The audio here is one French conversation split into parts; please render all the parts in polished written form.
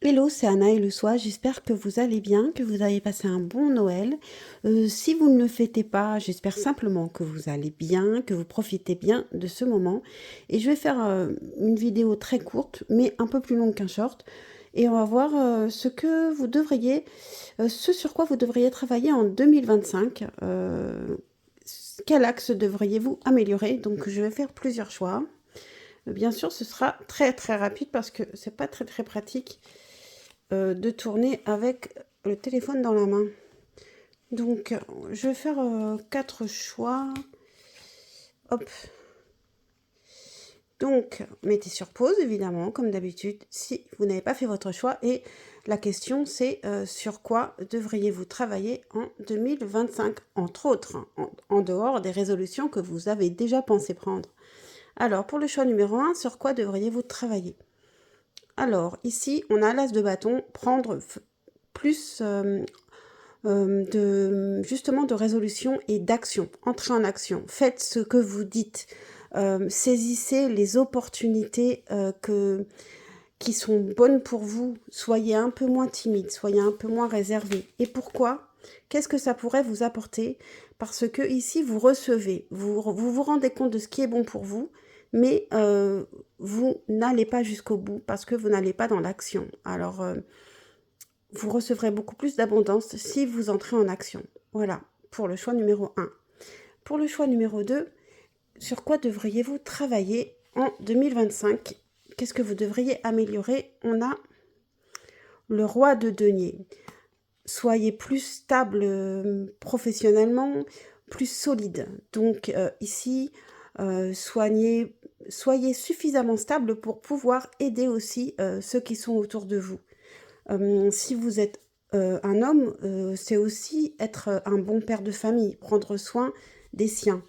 Hello, c'est Anna et le soir. J'espère que vous allez bien, que vous avez passé un bon Noël. Si vous ne le fêtez pas, j'espère simplement que vous allez bien, que vous profitez bien de ce moment. Et je vais faire une vidéo très courte, mais un peu plus longue qu'un short. Et on va voir ce sur quoi vous devriez travailler en 2025. Quel axe devriez-vous améliorer? Donc, je vais faire plusieurs choix. Bien sûr, ce sera très très rapide parce que c'est pas très très pratique de tourner avec le téléphone dans la main. Donc, je vais faire 4 choix. Hop. Donc, mettez sur pause, évidemment, comme d'habitude, si vous n'avez pas fait votre choix. Et la question, c'est sur quoi devriez-vous travailler en 2025, entre autres, hein, en dehors des résolutions que vous avez déjà pensé prendre. Alors, pour le choix numéro 1, sur quoi devriez-vous travailler? Alors, ici, on a l'as de bâton, prendre plus justement de résolution et d'action. Entrez en action, faites ce que vous dites, saisissez les opportunités qui sont bonnes pour vous, soyez un peu moins timide, soyez un peu moins réservé. Et pourquoi? Qu'est-ce que ça pourrait vous apporter? Parce que ici, vous recevez, vous rendez compte de ce qui est bon pour vous, mais vous n'allez pas jusqu'au bout parce que vous n'allez pas dans l'action. Alors, vous recevrez beaucoup plus d'abondance si vous entrez en action. Voilà, pour le choix numéro 1. Pour le choix numéro 2, sur quoi devriez-vous travailler en 2025? Qu'est-ce que vous devriez améliorer? On a le roi de denier. Soyez plus stable professionnellement, plus solide. Donc ici, soyez suffisamment stable pour pouvoir aider aussi ceux qui sont autour de vous. Si vous êtes un homme, c'est aussi être un bon père de famille, prendre soin des siens.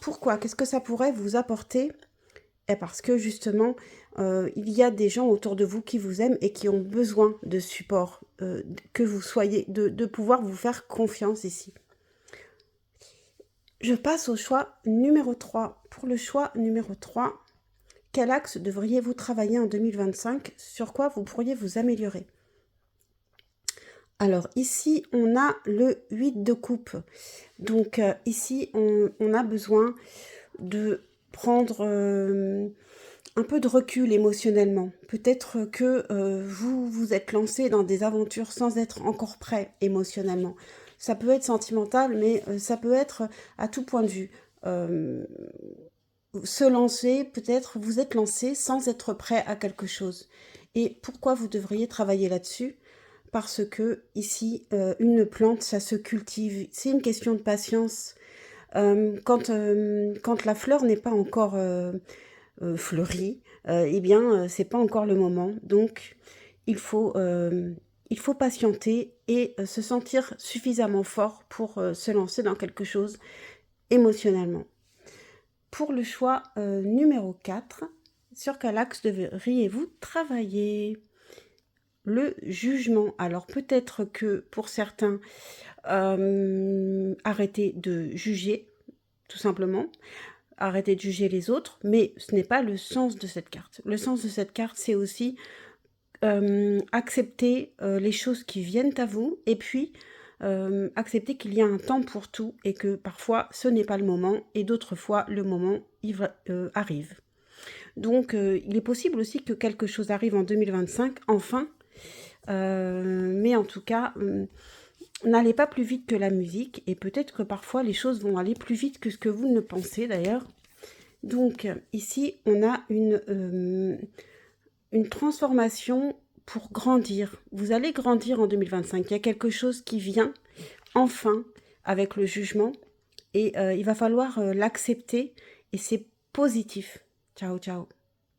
Pourquoi? Qu'est-ce que ça pourrait vous apporter? Parce que justement, il y a des gens autour de vous qui vous aiment et qui ont besoin de support, que vous soyez, de pouvoir vous faire confiance ici. Je passe au choix numéro 3. Pour le choix numéro 3, quel axe devriez-vous travailler en 2025? Sur quoi vous pourriez vous améliorer? Alors ici, on a le 8 de coupe. Donc ici, on a besoin de prendre un peu de recul émotionnellement. Peut-être que vous vous êtes lancé dans des aventures sans être encore prêt émotionnellement. Ça peut être sentimental, mais ça peut être à tout point de vue. Se lancer, peut-être vous êtes lancé sans être prêt à quelque chose. Et pourquoi vous devriez travailler là-dessus? Parce que ici, une plante, ça se cultive. C'est une question de patience. Quand la fleur n'est pas encore fleurie, eh bien, c'est pas encore le moment. Donc, il faut, euh, il faut patienter et se sentir suffisamment fort pour se lancer dans quelque chose émotionnellement. Pour le choix numéro 4, sur quel axe devriez-vous travailler? Le jugement. Alors peut-être que pour certains, arrêtez de juger, tout simplement. Arrêtez de juger les autres, mais ce n'est pas le sens de cette carte. Le sens de cette carte, c'est aussi accepter les choses qui viennent à vous et puis accepter qu'il y a un temps pour tout et que parfois ce n'est pas le moment et d'autres fois le moment arrive. Donc il est possible aussi que quelque chose arrive en 2025, enfin, mais en tout cas, n'allez pas plus vite que la musique et peut-être que parfois les choses vont aller plus vite que ce que vous ne pensez d'ailleurs. Donc ici, on a une transformation pour grandir. Vous allez grandir en 2025. Il y a quelque chose qui vient enfin avec le jugement et il va falloir l'accepter et c'est positif. Ciao, ciao.